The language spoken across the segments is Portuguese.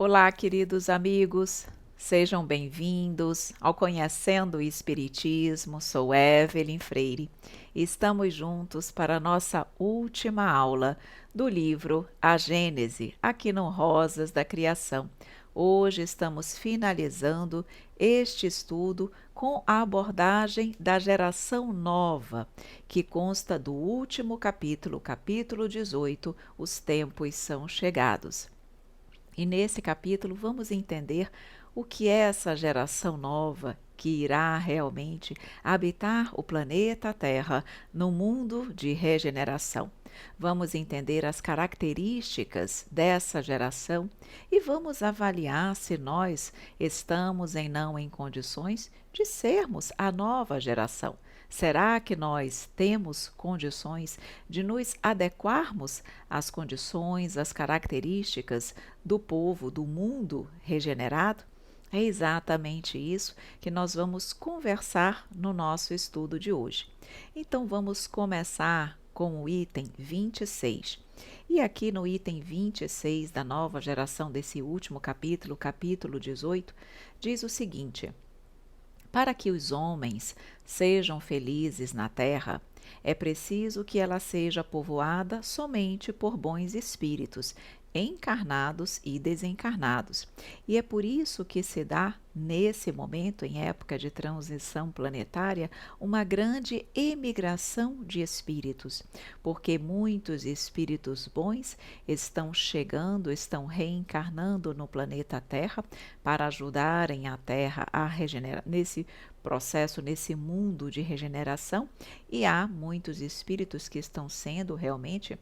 Olá, queridos amigos, sejam bem-vindos ao Conhecendo o Espiritismo. Sou Evelyn Freire e estamos juntos para a nossa última aula do livro A Gênese, aqui no Rosas da Criação. Hoje estamos finalizando este estudo com a abordagem da geração nova, que consta do último capítulo, capítulo 18, Os Tempos São Chegados. E nesse capítulo vamos entender o que é essa geração nova que irá realmente habitar o planeta Terra no mundo de regeneração. Vamos entender as características dessa geração e vamos avaliar se nós estamos em condições de sermos a nova geração. Será que nós temos condições de nos adequarmos às condições, às características do povo, do mundo regenerado? É exatamente isso que nós vamos conversar no nosso estudo de hoje. Então, vamos começar com o item 26. E aqui no item 26 da nova geração desse último capítulo, capítulo 18, diz o seguinte: para que os homens sejam felizes na terra, é preciso que ela seja povoada somente por bons espíritos, encarnados e desencarnados. E é por isso que se dá, nesse momento, em época de transição planetária, uma grande emigração de espíritos, porque muitos espíritos bons estão chegando, estão reencarnando no planeta Terra para ajudarem a Terra a regenerar nesse processo, nesse mundo de regeneração, e há muitos espíritos que estão sendo realmente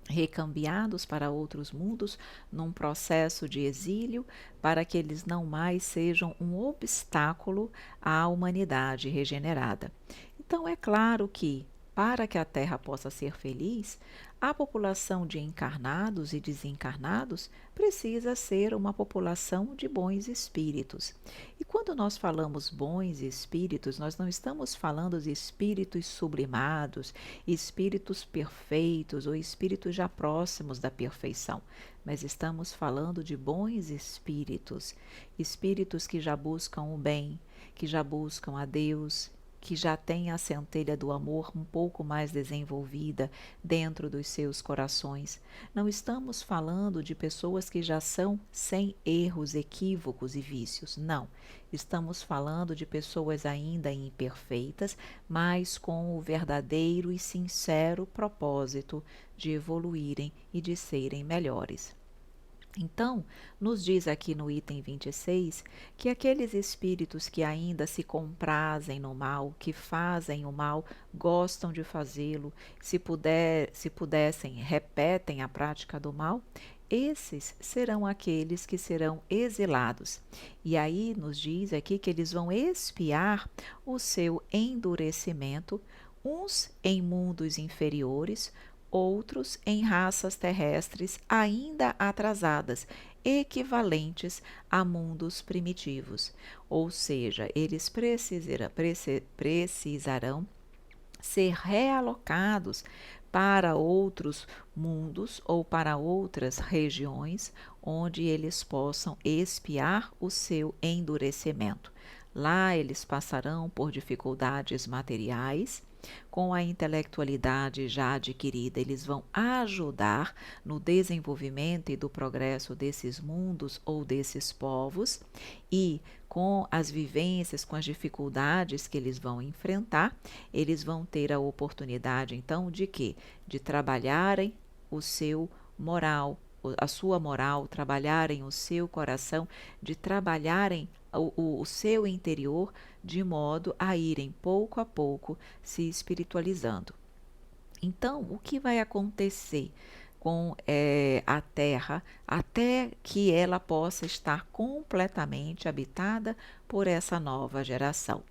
recambiados para outros mundos num processo de exílio para que eles não mais sejam um obstáculo à humanidade regenerada. Então é claro que para que a Terra possa ser feliz, a população de encarnados e desencarnados precisa ser uma população de bons espíritos. E quando nós falamos bons espíritos, nós não estamos falando de espíritos sublimados, espíritos perfeitos ou espíritos já próximos da perfeição, mas estamos falando de bons espíritos, espíritos que já buscam o bem, que já buscam a Deus, que já têm a centelha do amor um pouco mais desenvolvida dentro dos seus corações. Não estamos falando de pessoas que já são sem erros, equívocos e vícios, não. Estamos falando de pessoas ainda imperfeitas, mas com o verdadeiro e sincero propósito de evoluírem e de serem melhores. Então, nos diz aqui no item 26 que aqueles espíritos que ainda se comprazem no mal, que fazem o mal, gostam de fazê-lo, se pudessem, repetem a prática do mal, esses serão aqueles que serão exilados. E aí nos diz aqui que eles vão expiar o seu endurecimento, uns em mundos inferiores, outros em raças terrestres ainda atrasadas, equivalentes a mundos primitivos. Ou seja, eles precisarão ser realocados para outros mundos ou para outras regiões onde eles possam expiar o seu endurecimento. Lá eles passarão por dificuldades materiais. Com a intelectualidade já adquirida, eles vão ajudar no desenvolvimento e do progresso desses mundos ou desses povos, e com as vivências, com as dificuldades que eles vão enfrentar, eles vão ter a oportunidade, então, de quê? De trabalharem o seu moral, a sua moral, trabalharem o seu coração, de trabalharem o seu interior, de modo a irem pouco a pouco se espiritualizando. Então, o que vai acontecer com a Terra até que ela possa estar completamente habitada por essa nova geração?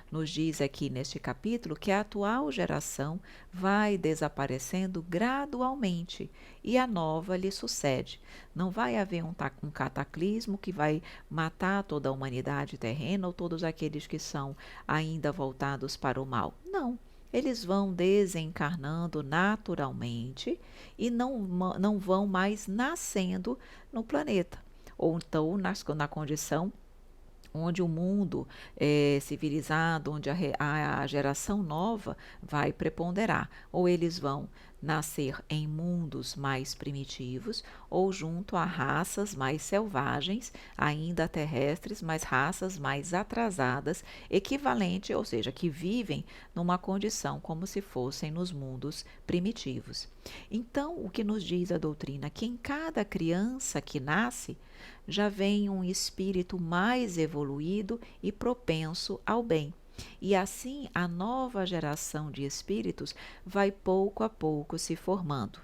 Nos diz aqui neste capítulo que a atual geração vai desaparecendo gradualmente e a nova lhe sucede. Não vai haver um cataclismo que vai matar toda a humanidade terrena ou todos aqueles que são ainda voltados para o mal. Não. Eles vão desencarnando naturalmente e não vão mais nascendo no planeta. ou então na condição onde o mundo civilizado, onde a geração nova vai preponderar. Ou eles vão nascer em mundos mais primitivos, ou junto a raças mais selvagens, ainda terrestres, mas raças mais atrasadas, equivalente, ou seja, que vivem numa condição como se fossem nos mundos primitivos. Então, o que nos diz a doutrina? Que em cada criança que nasce, já vem um espírito mais evoluído e propenso ao bem. E assim a nova geração de espíritos vai pouco a pouco se formando.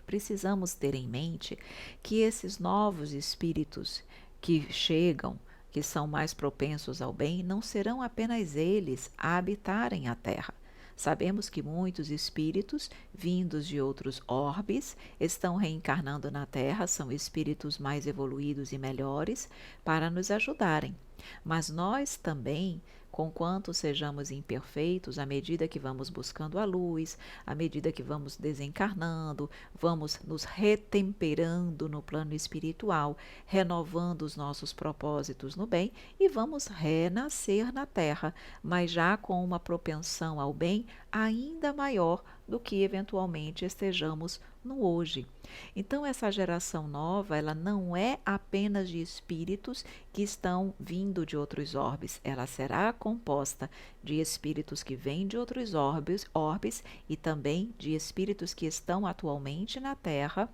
Precisamos ter em mente que esses novos espíritos que chegam, que são mais propensos ao bem, não serão apenas eles a habitarem a Terra. Sabemos que muitos espíritos vindos de outros orbes estão reencarnando na Terra, são espíritos mais evoluídos e melhores para nos ajudarem. Mas nós também, conquanto sejamos imperfeitos, à medida que vamos buscando a luz, à medida que vamos desencarnando, vamos nos retemperando no plano espiritual, renovando os nossos propósitos no bem e vamos renascer na Terra, mas já com uma propensão ao bem ainda maior do que eventualmente estejamos no hoje. Então essa geração nova, ela não é apenas de espíritos que estão vindo de outros orbes, ela será composta de espíritos que vêm de outros orbes e também de espíritos que estão atualmente na Terra,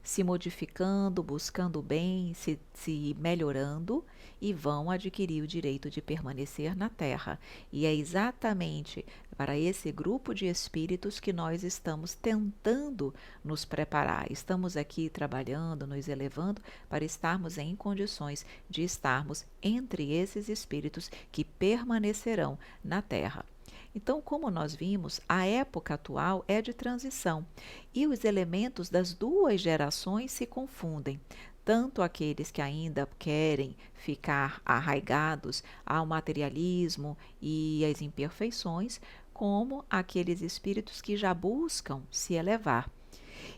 se modificando, buscando o bem, se melhorando e vão adquirir o direito de permanecer na Terra. E é exatamente para esse grupo de espíritos que nós estamos tentando nos preparar. Estamos aqui trabalhando, nos elevando para estarmos em condições de estarmos entre esses espíritos que permanecerão na Terra. Então, como nós vimos, a época atual é de transição e os elementos das duas gerações se confundem. Tanto aqueles que ainda querem ficar arraigados ao materialismo e às imperfeições, como aqueles espíritos que já buscam se elevar.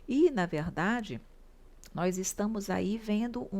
E, na verdade, nós estamos aí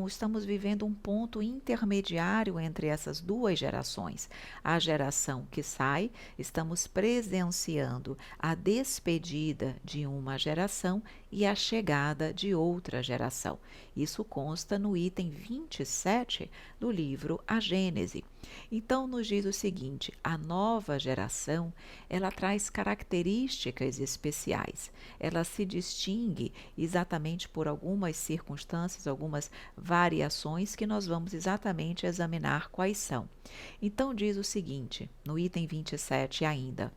estamos vivendo um ponto intermediário entre essas duas gerações. A geração que sai, estamos presenciando a despedida de uma geração e a chegada de outra geração. Isso consta no item 27 do livro A Gênese. Então, nos diz o seguinte: a nova geração, ela traz características especiais. Ela se distingue exatamente por algumas circunstâncias, algumas variações que nós vamos exatamente examinar quais são. Então, diz o seguinte, no item 27 ainda: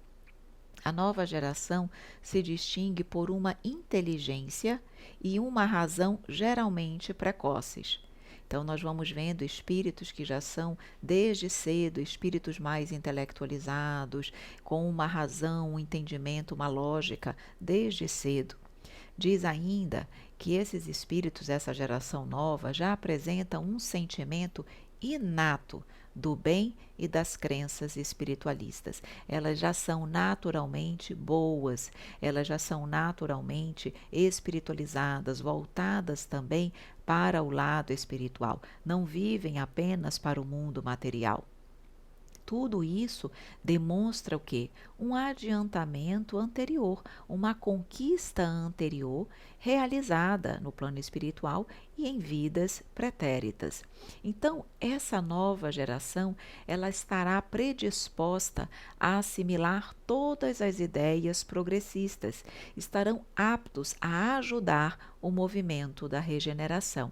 a nova geração se distingue por uma inteligência e uma razão geralmente precoces. Então, nós vamos vendo espíritos que já são, desde cedo, espíritos mais intelectualizados, com uma razão, um entendimento, uma lógica, desde cedo. Diz ainda que esses espíritos, essa geração nova, já apresentam um sentimento inato do bem e das crenças espiritualistas. Elas já são naturalmente boas, elas já são naturalmente espiritualizadas, voltadas também para o lado espiritual. Não vivem apenas para o mundo material. Tudo isso demonstra o quê? Um adiantamento anterior, uma conquista anterior realizada no plano espiritual e em vidas pretéritas. Então, essa nova geração, ela estará predisposta a assimilar todas as ideias progressistas, estarão aptos a ajudar o movimento da regeneração.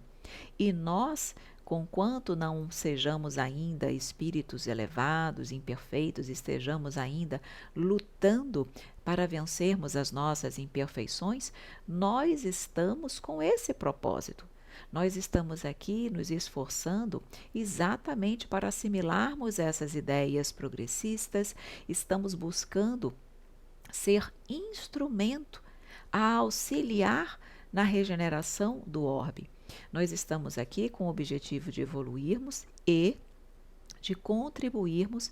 E nós, conquanto não sejamos ainda espíritos elevados, imperfeitos, estejamos ainda lutando para vencermos as nossas imperfeições, nós estamos com esse propósito. Nós estamos aqui nos esforçando exatamente para assimilarmos essas ideias progressistas, estamos buscando ser instrumento a auxiliar na regeneração do orbe. Nós estamos aqui com o objetivo de evoluirmos e de contribuirmos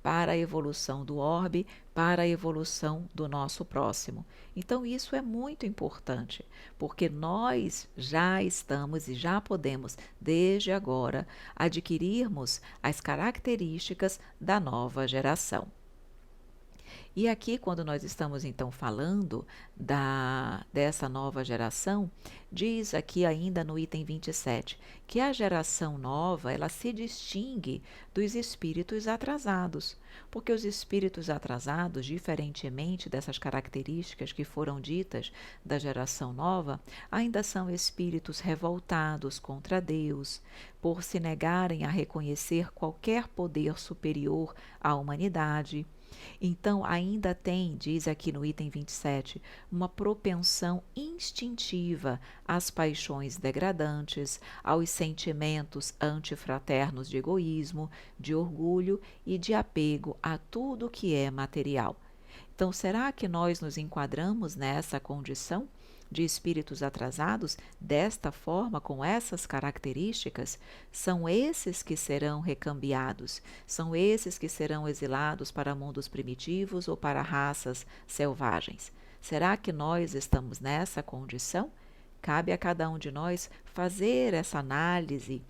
para a evolução do orbe, para a evolução do nosso próximo. Então, isso é muito importante, porque nós já estamos e já podemos, desde agora, adquirirmos as características da nova geração. E aqui, quando nós estamos então falando dessa nova geração, diz aqui ainda no item 27, que a geração nova, ela se distingue dos espíritos atrasados, porque os espíritos atrasados, diferentemente dessas características que foram ditas da geração nova, ainda são espíritos revoltados contra Deus, por se negarem a reconhecer qualquer poder superior à humanidade. Então, ainda tem, diz aqui no item 27, uma propensão instintiva às paixões degradantes, aos sentimentos antifraternos de egoísmo, de orgulho e de apego a tudo que é material. Então, será que nós nos enquadramos nessa condição de espíritos atrasados desta forma, com essas características? São esses que serão recambiados, são esses que serão exilados para mundos primitivos ou para raças selvagens. Será que nós estamos nessa condição? Cabe a cada um de nós fazer essa análise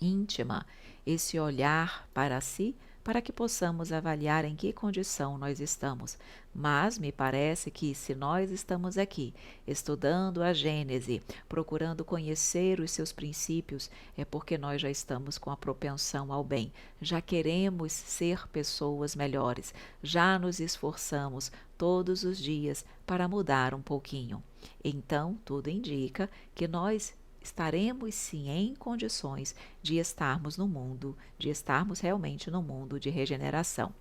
íntima, esse olhar para si, para que possamos avaliar em que condição nós estamos. Mas me parece que se nós estamos aqui estudando a Gênese, procurando conhecer os seus princípios, é porque nós já estamos com a propensão ao bem, já queremos ser pessoas melhores, já nos esforçamos todos os dias para mudar um pouquinho. Então, tudo indica que nós estaremos sim em condições de estarmos no mundo, de estarmos realmente no mundo de regeneração.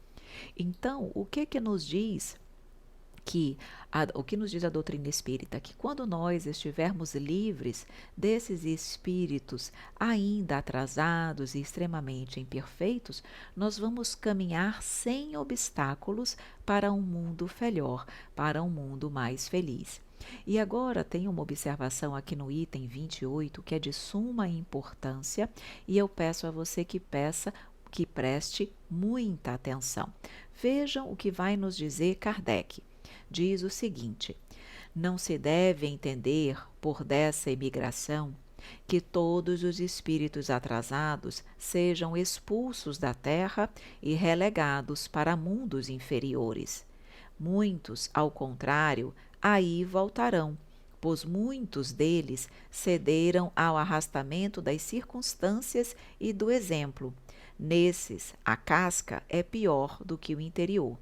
Então, o que nos diz o que nos diz a doutrina espírita? Que quando nós estivermos livres desses espíritos ainda atrasados e extremamente imperfeitos, nós vamos caminhar sem obstáculos para um mundo melhor, para um mundo mais feliz. E agora tem uma observação aqui no item 28 que é de suma importância e eu peço a você que preste muita atenção. Vejam o que vai nos dizer Kardec. Diz o seguinte: não se deve entender por dessa imigração que todos os espíritos atrasados sejam expulsos da terra e relegados para mundos inferiores. Muitos, ao contrário, aí voltarão, pois muitos deles cederam ao arrastamento das circunstâncias e do exemplo. Nesses, a casca é pior do que o interior.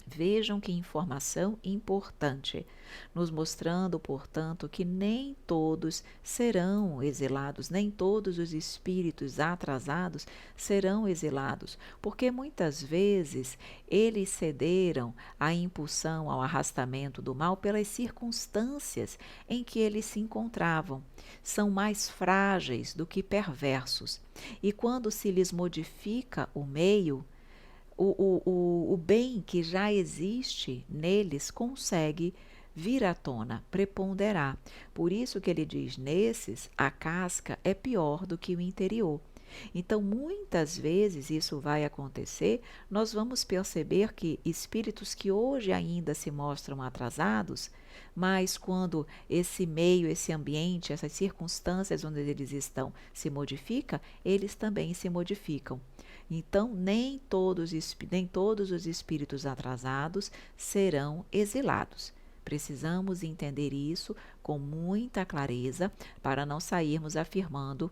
Vejam que informação importante, nos mostrando, portanto, que nem todos serão exilados, nem todos os espíritos atrasados serão exilados, porque muitas vezes eles cederam à impulsão, ao arrastamento do mal pelas circunstâncias em que eles se encontravam. São mais frágeis do que perversos, e quando se lhes modifica o meio, o bem que já existe neles consegue vir à tona, preponderar. Por isso que ele diz, nesses, a casca é pior do que o interior. Então, muitas vezes isso vai acontecer, nós vamos perceber que espíritos que hoje ainda se mostram atrasados, mas quando esse meio, esse ambiente, essas circunstâncias onde eles estão se modifica, eles também se modificam. Então, nem todos os espíritos atrasados serão exilados. Precisamos entender isso com muita clareza para não sairmos afirmando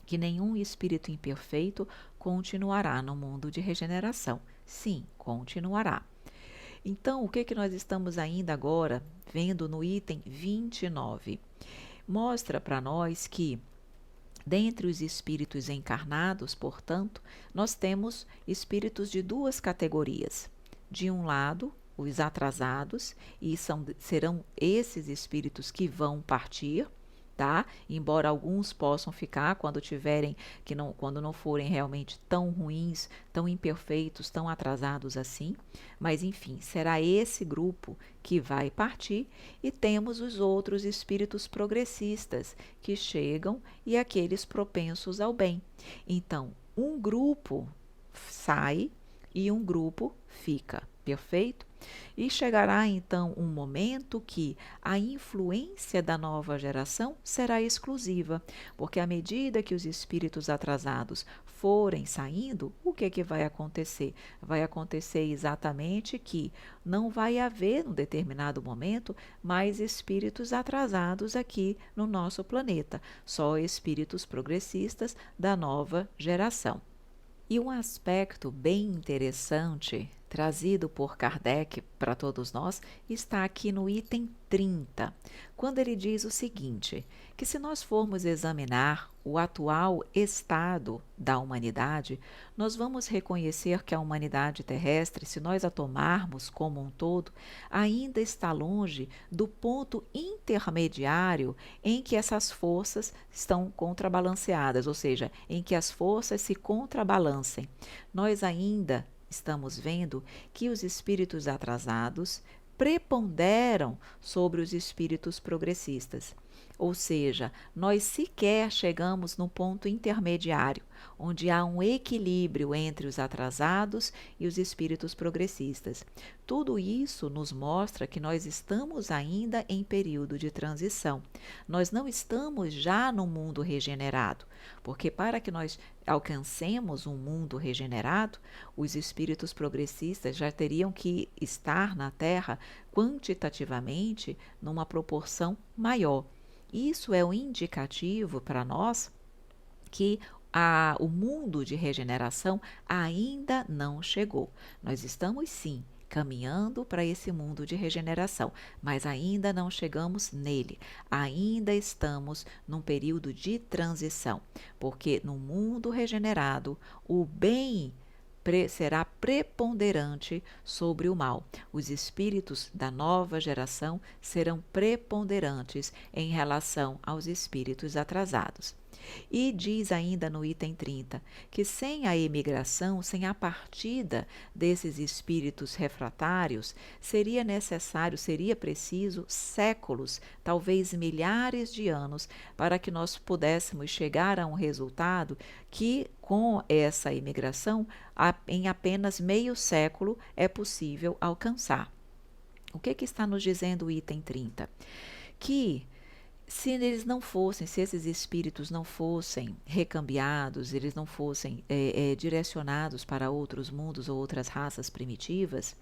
que nenhum espírito imperfeito continuará no mundo de regeneração. Sim, continuará. Então, o que nós estamos ainda agora vendo no item 29? Mostra para nós que dentre os espíritos encarnados, portanto, nós temos espíritos de duas categorias. De um lado, os atrasados, e serão esses espíritos que vão partir, tá? Embora alguns possam ficar quando não forem realmente tão ruins, tão imperfeitos, tão atrasados assim, mas enfim, será esse grupo que vai partir, e temos os outros espíritos progressistas que chegam e aqueles propensos ao bem. Então, um grupo sai, e um grupo fica, perfeito? E chegará então um momento que a influência da nova geração será exclusiva, porque à medida que os espíritos atrasados forem saindo, o que vai acontecer? Vai acontecer exatamente que não vai haver, num determinado momento, mais espíritos atrasados aqui no nosso planeta, só espíritos progressistas da nova geração. E um aspecto bem interessante trazido por Kardec para todos nós está aqui no item 30, quando ele diz o seguinte, que se nós formos examinar o atual estado da humanidade, nós vamos reconhecer que a humanidade terrestre, se nós a tomarmos como um todo, ainda está longe do ponto intermediário em que essas forças estão contrabalanceadas, ou seja, em que as forças se contrabalancem. Nós ainda estamos vendo que os espíritos atrasados preponderam sobre os espíritos progressistas. Ou seja, nós sequer chegamos no ponto intermediário, onde há um equilíbrio entre os atrasados e os espíritos progressistas. Tudo isso nos mostra que nós estamos ainda em período de transição. Nós não estamos já no mundo regenerado, porque para que nós alcancemos um mundo regenerado, os espíritos progressistas já teriam que estar na Terra quantitativamente numa proporção maior. Isso é um indicativo para nós que o mundo de regeneração ainda não chegou. Nós estamos sim caminhando para esse mundo de regeneração, mas ainda não chegamos nele. Ainda estamos num período de transição, porque no mundo regenerado, o bem será preponderante sobre o mal. Os espíritos da nova geração serão preponderantes em relação aos espíritos atrasados. E diz ainda no item 30 que sem a emigração, sem a partida desses espíritos refratários, seria necessário, seria preciso séculos, talvez milhares de anos, para que nós pudéssemos chegar a um resultado que, com essa imigração, em apenas meio século é possível alcançar. O que está nos dizendo o item 30? Que se eles não fossem, se esses espíritos não fossem recambiados, eles não fossem direcionados para outros mundos ou outras raças primitivas,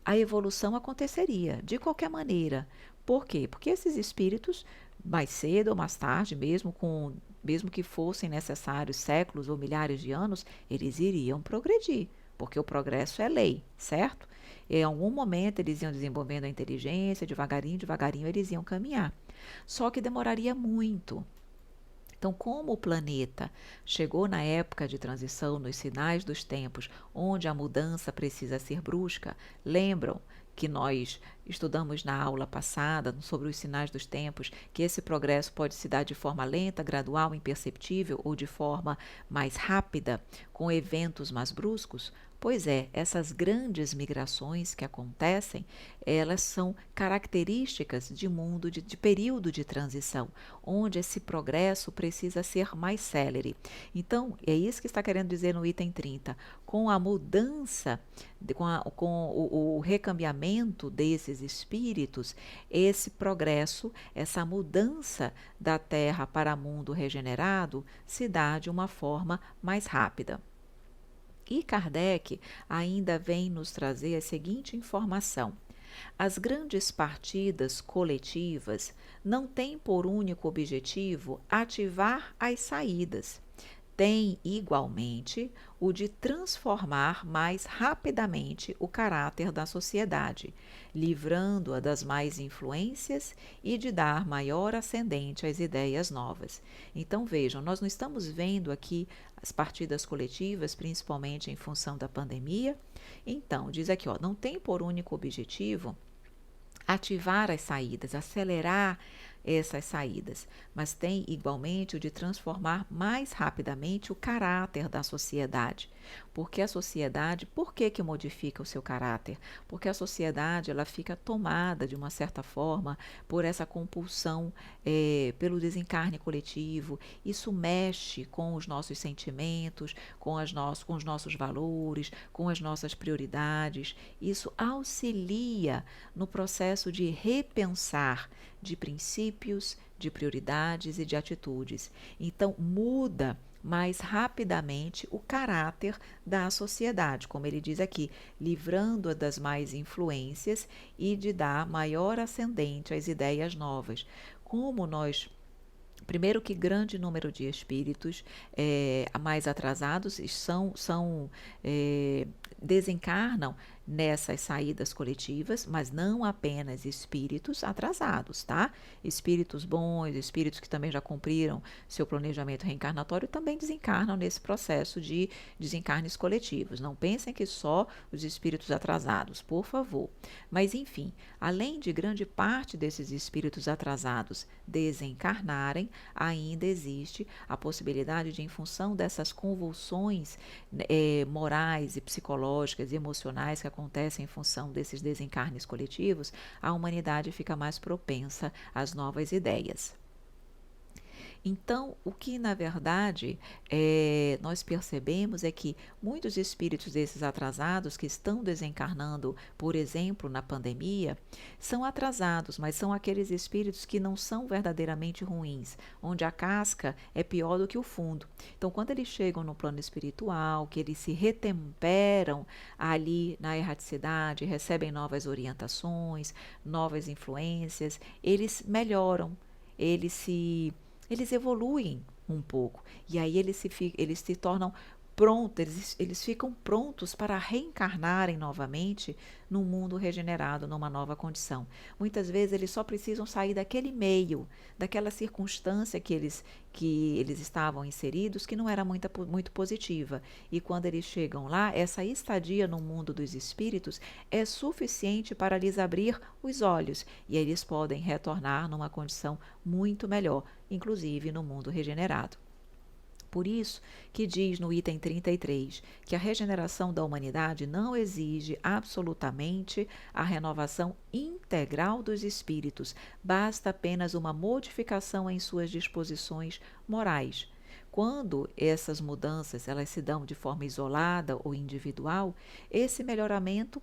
a evolução aconteceria de qualquer maneira. Por quê? Porque esses espíritos, mais cedo ou mais tarde, mesmo que fossem necessários séculos ou milhares de anos, eles iriam progredir, porque o progresso é lei, certo? Em algum momento eles iam desenvolvendo a inteligência, devagarinho, devagarinho eles iam caminhar. Só que demoraria muito. Então, como o planeta chegou na época de transição, nos sinais dos tempos, onde a mudança precisa ser brusca, lembram que nós estudamos na aula passada sobre os sinais dos tempos, que esse progresso pode se dar de forma lenta, gradual, imperceptível ou de forma mais rápida, com eventos mais bruscos? Pois é, essas grandes migrações que acontecem, elas são características de mundo, de período de transição, onde esse progresso precisa ser mais célere. Então, é isso que está querendo dizer no item 30. Com a mudança, com o recambiamento desses espíritos, esse progresso, essa mudança da Terra para mundo regenerado se dá de uma forma mais rápida. E Kardec ainda vem nos trazer a seguinte informação: as grandes partidas coletivas não têm por único objetivo ativar as saídas. Tem, igualmente, o de transformar mais rapidamente o caráter da sociedade, livrando-a das más influências e de dar maior ascendente às ideias novas. Então, vejam, nós não estamos vendo aqui as partidas coletivas, principalmente em função da pandemia. Então, diz aqui, não tem por único objetivo ativar as saídas, acelerar essas saídas, mas tem igualmente o de transformar mais rapidamente o caráter da sociedade. Porque a sociedade, por que modifica o seu caráter? Porque a sociedade ela fica tomada, de uma certa forma, por essa compulsão pelo desencarne coletivo. Isso mexe com os nossos sentimentos, com os nossos valores, com as nossas prioridades. Isso auxilia no processo de repensar de princípios, de prioridades e de atitudes. Então, muda mais rapidamente o caráter da sociedade, como ele diz aqui, livrando-a das más influências e de dar maior ascendente às ideias novas. Como nós Primeiro que grande número de espíritos mais atrasados desencarnam nessas saídas coletivas, mas não apenas espíritos atrasados, tá? Espíritos bons, espíritos que também já cumpriram seu planejamento reencarnatório, também desencarnam nesse processo de desencarnes coletivos. Não pensem que só os espíritos atrasados, por favor. Mas, enfim, além de grande parte desses espíritos atrasados desencarnarem, ainda existe a possibilidade de, em função dessas convulsões morais e psicológicas e emocionais que acontecem em função desses desencarnes coletivos, a humanidade fica mais propensa às novas ideias. Então, o que na verdade nós percebemos é que muitos espíritos desses atrasados que estão desencarnando, por exemplo, na pandemia, são atrasados, mas são aqueles espíritos que não são verdadeiramente ruins, onde a casca é pior do que o fundo. Então, quando eles chegam no plano espiritual, que eles se retemperam ali na erraticidade, recebem novas orientações, novas influências, eles melhoram, eles evoluem um pouco, e aí eles se tornam prontos, eles ficam prontos para reencarnarem novamente num mundo regenerado, numa nova condição. Muitas vezes eles só precisam sair daquele meio, daquela circunstância que eles estavam inseridos, que não era muito positiva. E quando eles chegam lá, essa estadia no mundo dos espíritos é suficiente para lhes abrir os olhos, e eles podem retornar numa condição muito melhor, inclusive no mundo regenerado. Por isso que diz no item 33 que a regeneração da humanidade não exige absolutamente a renovação integral dos espíritos, basta apenas uma modificação em suas disposições morais. Quando essas mudanças elas se dão de forma isolada ou individual, esse melhoramento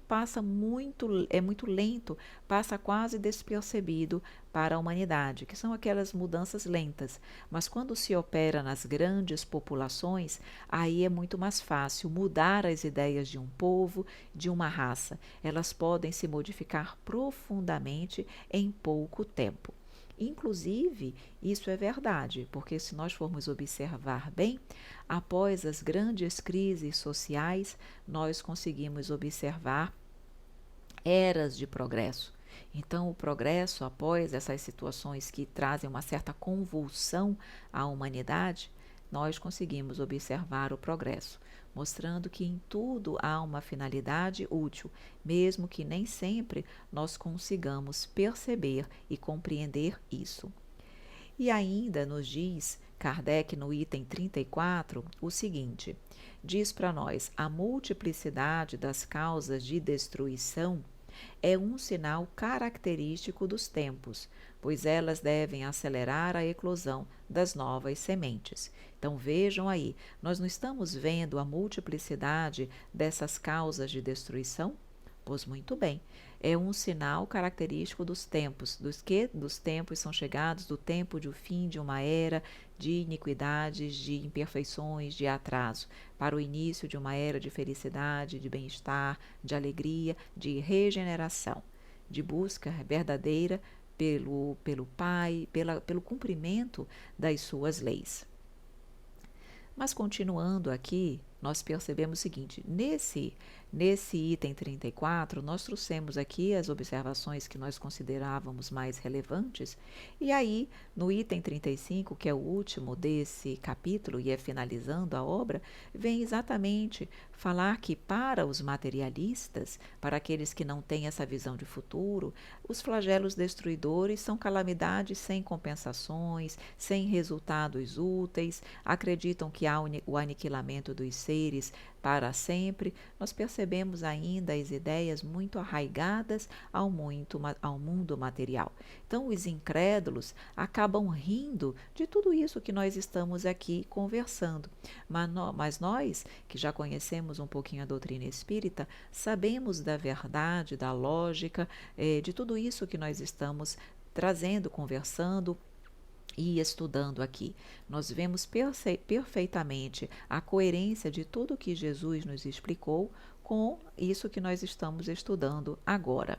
é muito lento, passa quase despercebido para a humanidade, que são aquelas mudanças lentas. Mas quando se opera nas grandes populações, aí é muito mais fácil mudar as ideias de um povo, de uma raça. Elas podem se modificar profundamente em pouco tempo. Inclusive, isso é verdade, porque se nós formos observar bem, após as grandes crises sociais, nós conseguimos observar eras de progresso. Então, o progresso, após essas situações que trazem uma certa convulsão à humanidade, nós conseguimos observar o progresso, mostrando que em tudo há uma finalidade útil, mesmo que nem sempre nós consigamos perceber e compreender isso. E ainda nos diz Kardec no item 34 o seguinte: diz para nós, a multiplicidade das causas de destruição é um sinal característico dos tempos, pois elas devem acelerar a eclosão das novas sementes. Então vejam aí, nós não estamos vendo a multiplicidade dessas causas de destruição? Pois muito bem, é um sinal característico dos tempos. Dos tempos são chegados, do tempo de o fim de uma era de iniquidades, de imperfeições, de atraso, para o início de uma era de felicidade, de bem-estar, de alegria, de regeneração, de busca verdadeira pelo Pai, pelo cumprimento das suas leis. Mas continuando aqui, nós percebemos o seguinte: nesse item 34, nós trouxemos aqui as observações que nós considerávamos mais relevantes, e aí, no item 35, que é o último desse capítulo e é finalizando a obra, vem exatamente falar que para os materialistas, para aqueles que não têm essa visão de futuro, os flagelos destruidores são calamidades sem compensações, sem resultados úteis, acreditam que há o aniquilamento dos seres para sempre. Nós percebemos ainda as ideias muito arraigadas ao mundo material. Então, os incrédulos acabam rindo de tudo isso que nós estamos aqui conversando. Mas nós, que já conhecemos um pouquinho a doutrina espírita, sabemos da verdade, da lógica, de tudo isso que nós estamos trazendo, conversando e estudando aqui. Nós vemos perfeitamente a coerência de tudo que Jesus nos explicou com isso que nós estamos estudando agora.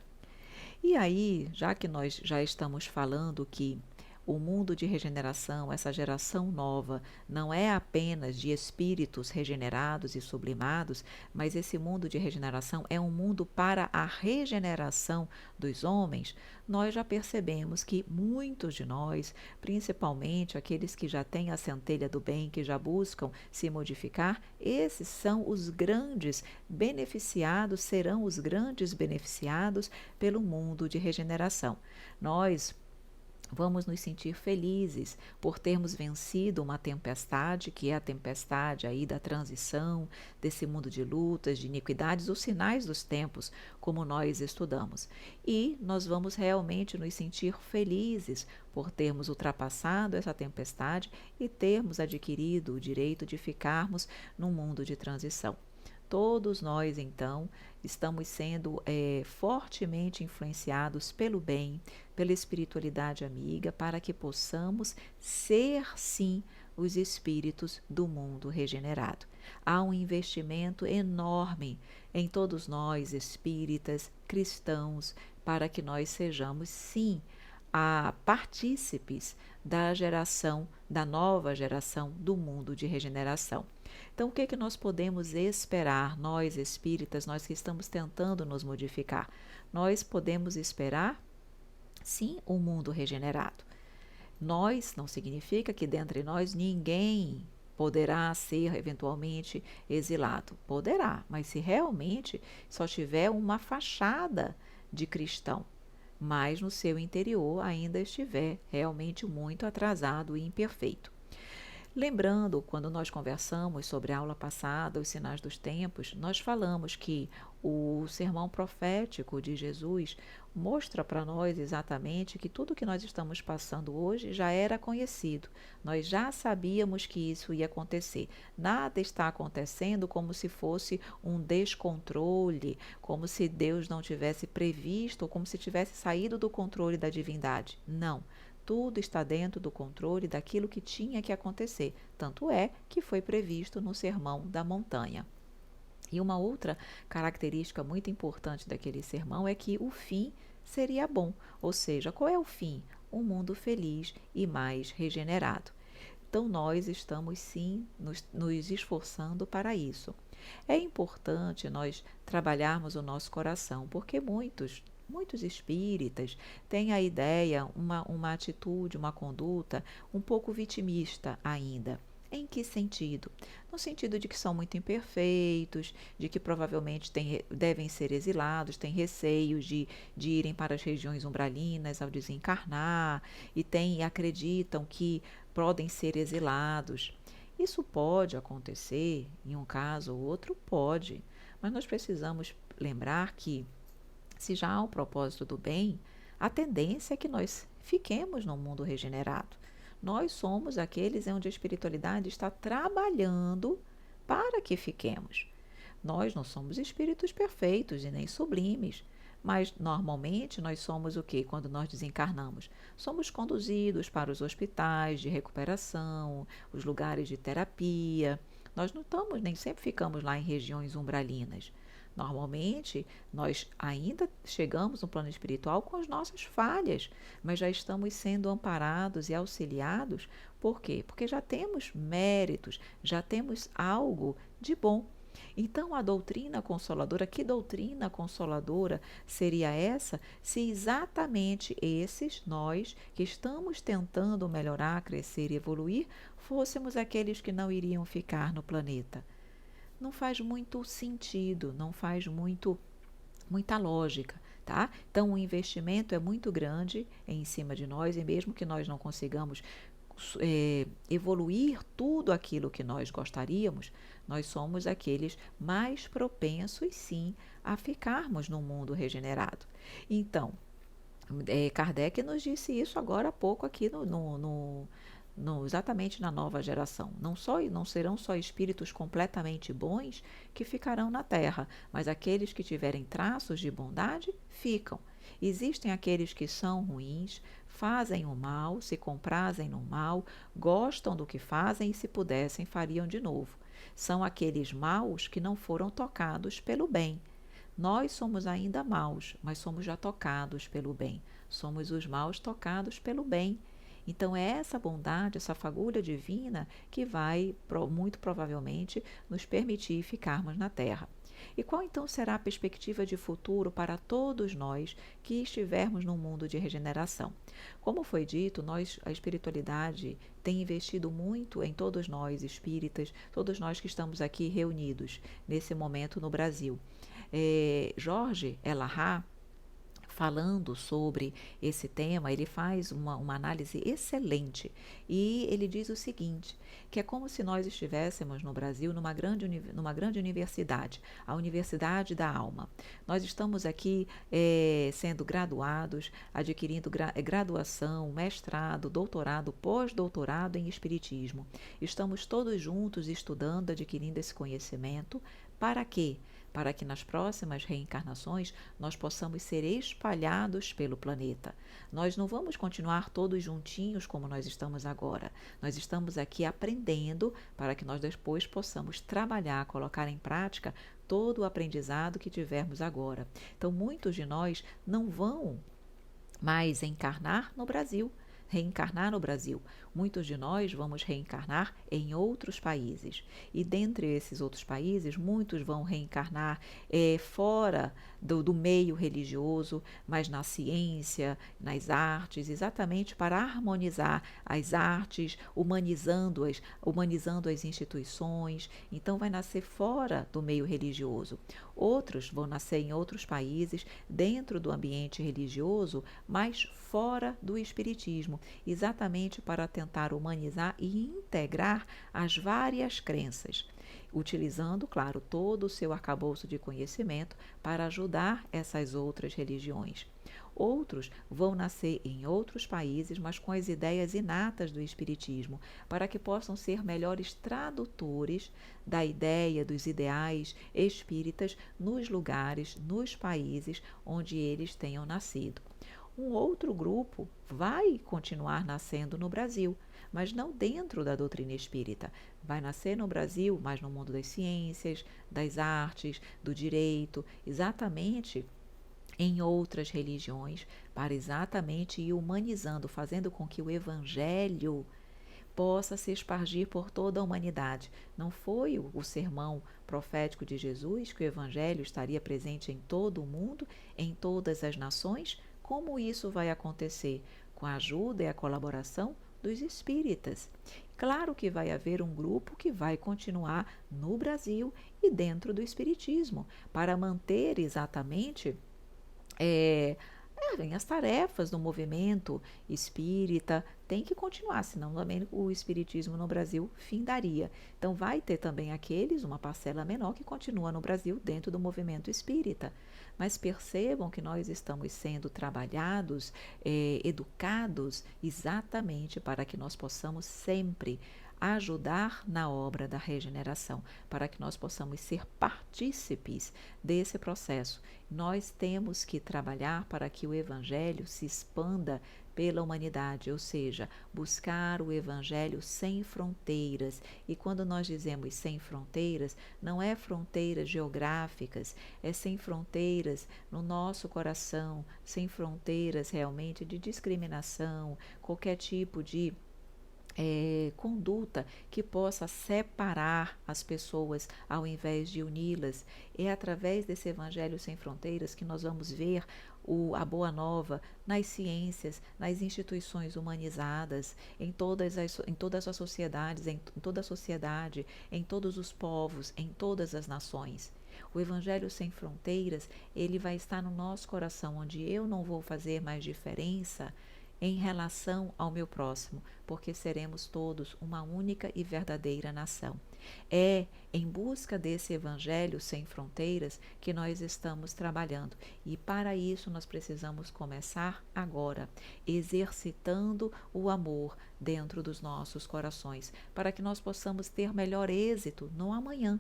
E aí, já que nós já estamos falando que o mundo de regeneração, essa geração nova, não é apenas de espíritos regenerados e sublimados, mas esse mundo de regeneração é um mundo para a regeneração dos homens. Nós já percebemos que muitos de nós, principalmente aqueles que já têm a centelha do bem, que já buscam se modificar, esses são os grandes beneficiados, serão os grandes beneficiados pelo mundo de regeneração. Nós vamos nos sentir felizes por termos vencido uma tempestade, que é a tempestade aí da transição, desse mundo de lutas, de iniquidades, os sinais dos tempos, como nós estudamos. E nós vamos realmente nos sentir felizes por termos ultrapassado essa tempestade e termos adquirido o direito de ficarmos num mundo de transição. Todos nós, então, estamos sendo fortemente influenciados pelo bem, pela espiritualidade amiga, para que possamos ser, sim, os espíritos do mundo regenerado. Há um investimento enorme em todos nós, espíritas, cristãos, para que nós sejamos, sim, partícipes da nova geração do mundo de regeneração. Então, o que é que nós podemos esperar, nós espíritas, nós que estamos tentando nos modificar? Nós podemos esperar, sim, um mundo regenerado. Nós não significa que dentre nós ninguém poderá ser eventualmente exilado. Poderá, mas se realmente só tiver uma fachada de cristão, mas no seu interior ainda estiver realmente muito atrasado e imperfeito. Lembrando, quando nós conversamos sobre a aula passada, os sinais dos tempos, nós falamos que o sermão profético de Jesus mostra para nós exatamente que tudo que nós estamos passando hoje já era conhecido. Nós já sabíamos que isso ia acontecer. Nada está acontecendo como se fosse um descontrole, como se Deus não tivesse previsto, ou como se tivesse saído do controle da divindade. Não. Tudo está dentro do controle daquilo que tinha que acontecer, tanto é que foi previsto no Sermão da Montanha. E uma outra característica muito importante daquele sermão é que o fim seria bom, ou seja, qual é o fim? Um mundo feliz e mais regenerado. Então, nós estamos sim nos esforçando para isso. É importante nós trabalharmos o nosso coração, porque muitos espíritas têm a ideia, uma atitude, uma conduta um pouco vitimista ainda. Em que sentido? No sentido de que são muito imperfeitos, de que provavelmente devem ser exilados, têm receios de irem para as regiões umbralinas ao desencarnar e acreditam que podem ser exilados. Isso pode acontecer, em um caso ou outro, pode, mas nós precisamos lembrar que, se já há um propósito do bem, a tendência é que nós fiquemos no mundo regenerado. Nós somos aqueles onde a espiritualidade está trabalhando para que fiquemos. Nós não somos espíritos perfeitos e nem sublimes, mas normalmente nós somos o quê? Quando nós desencarnamos, somos conduzidos para os hospitais de recuperação, os lugares de terapia. Nós não estamos, nem sempre ficamos lá em regiões umbralinas. Normalmente, nós ainda chegamos no plano espiritual com as nossas falhas, mas já estamos sendo amparados e auxiliados. Por quê? Porque já temos méritos, já temos algo de bom. Então, a doutrina consoladora, que doutrina consoladora seria essa se exatamente esses, nós, que estamos tentando melhorar, crescer e evoluir, fôssemos aqueles que não iriam ficar no planeta? Não faz muito sentido, não faz muita lógica, tá? Então, o investimento é muito grande em cima de nós, e mesmo que nós não consigamos evoluir tudo aquilo que nós gostaríamos, nós somos aqueles mais propensos, sim, a ficarmos no mundo regenerado. Então, Kardec nos disse isso agora há pouco aqui exatamente na nova geração. Não serão só espíritos completamente bons que ficarão na Terra, mas aqueles que tiverem traços de bondade ficam. Existem aqueles que são ruins, fazem o mal, se comprazem no mal, gostam do que fazem e, se pudessem, fariam de novo. São aqueles maus que não foram tocados pelo bem. Nós somos ainda maus, mas somos já tocados pelo bem. Somos os maus tocados pelo bem. Então, é essa bondade, essa fagulha divina que vai, muito provavelmente, nos permitir ficarmos na Terra. E qual então será a perspectiva de futuro para todos nós que estivermos num mundo de regeneração? Como foi dito, a espiritualidade tem investido muito em todos nós espíritas, todos nós que estamos aqui reunidos nesse momento no Brasil. Jorge Elahá, falando sobre esse tema, ele faz uma análise excelente e ele diz o seguinte, que é como se nós estivéssemos no Brasil numa grande universidade, a Universidade da Alma. Nós estamos aqui sendo graduados, adquirindo graduação, mestrado, doutorado, pós-doutorado em Espiritismo. Estamos todos juntos estudando, adquirindo esse conhecimento. Para quê? Para que nas próximas reencarnações nós possamos ser espalhados pelo planeta. Nós não vamos continuar todos juntinhos como nós estamos agora. Nós estamos aqui aprendendo para que nós depois possamos trabalhar, colocar em prática todo o aprendizado que tivermos agora. Então, muitos de nós não vão mais reencarnar no Brasil. Muitos de nós vamos reencarnar em outros países. E dentre esses outros países, muitos vão reencarnar fora do meio religioso, mas na ciência, nas artes, exatamente para harmonizar as artes, humanizando as instituições. Então, vai nascer fora do meio religioso. Outros vão nascer em outros países, dentro do ambiente religioso, mas fora do espiritismo, exatamente para tentar humanizar e integrar as várias crenças, utilizando, claro, todo o seu arcabouço de conhecimento para ajudar essas outras religiões. Outros vão nascer em outros países, mas com as ideias inatas do espiritismo, para que possam ser melhores tradutores da ideia, dos ideais espíritas nos lugares, nos países onde eles tenham nascido. Um outro grupo vai continuar nascendo no Brasil, mas não dentro da doutrina espírita. Vai nascer no Brasil, mas no mundo das ciências, das artes, do direito, exatamente em outras religiões, para exatamente ir humanizando, fazendo com que o Evangelho possa se espargir por toda a humanidade. Não foi o sermão profético de Jesus que o Evangelho estaria presente em todo o mundo, em todas as nações? Como isso vai acontecer? Com a ajuda e a colaboração dos espíritas. Claro que vai haver um grupo que vai continuar no Brasil e dentro do espiritismo, para manter exatamente as tarefas do movimento espírita. Tem que continuar, senão também o espiritismo no Brasil findaria. Então vai ter também aqueles, uma parcela menor, que continua no Brasil dentro do movimento espírita. Mas percebam que nós estamos sendo trabalhados, educados exatamente para que nós possamos sempre ajudar na obra da regeneração, para que nós possamos ser partícipes desse processo. Nós temos que trabalhar para que o Evangelho se expanda pela humanidade, ou seja, buscar o Evangelho sem fronteiras. E quando nós dizemos sem fronteiras, não é fronteiras geográficas, é sem fronteiras no nosso coração, sem fronteiras realmente de discriminação, qualquer tipo de conduta que possa separar as pessoas ao invés de uni-las. É através desse Evangelho sem fronteiras que nós vamos ver a Boa Nova nas ciências, nas instituições humanizadas, em todas as sociedades, em toda a sociedade, em todos os povos, em todas as nações. O Evangelho sem fronteiras, ele vai estar no nosso coração, onde eu não vou fazer mais diferença em relação ao meu próximo, porque seremos todos uma única e verdadeira nação. É em busca desse Evangelho sem fronteiras que nós estamos trabalhando, e para isso nós precisamos começar agora, exercitando o amor dentro dos nossos corações, para que nós possamos ter melhor êxito no amanhã.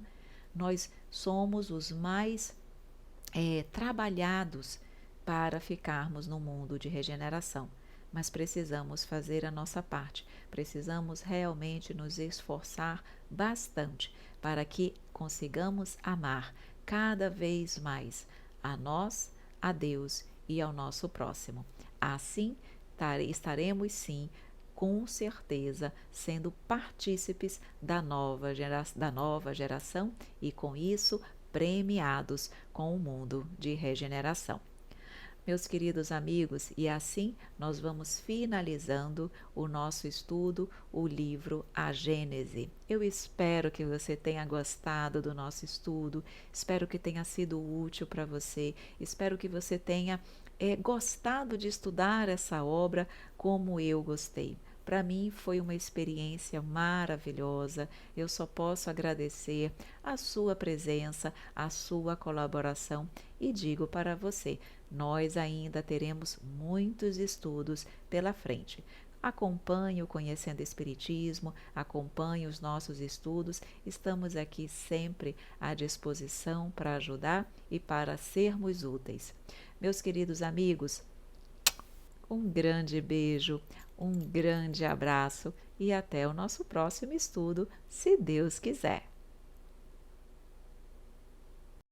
Nós somos os mais trabalhados para ficarmos no mundo de regeneração. Mas precisamos fazer a nossa parte, precisamos realmente nos esforçar bastante para que consigamos amar cada vez mais a nós, a Deus e ao nosso próximo. Assim, estaremos sim, com certeza, sendo partícipes da nova geração e com isso premiados com o mundo de regeneração. Meus queridos amigos, e assim nós vamos finalizando o nosso estudo, o livro A Gênese. Eu espero que você tenha gostado do nosso estudo, espero que tenha sido útil para você, espero que você tenha gostado de estudar essa obra como eu gostei. Para mim foi uma experiência maravilhosa, eu só posso agradecer a sua presença, a sua colaboração e digo para você, nós ainda teremos muitos estudos pela frente. Acompanhe o Conhecendo Espiritismo, acompanhe os nossos estudos, estamos aqui sempre à disposição para ajudar e para sermos úteis. Meus queridos amigos, um grande beijo, um grande abraço e até o nosso próximo estudo, se Deus quiser.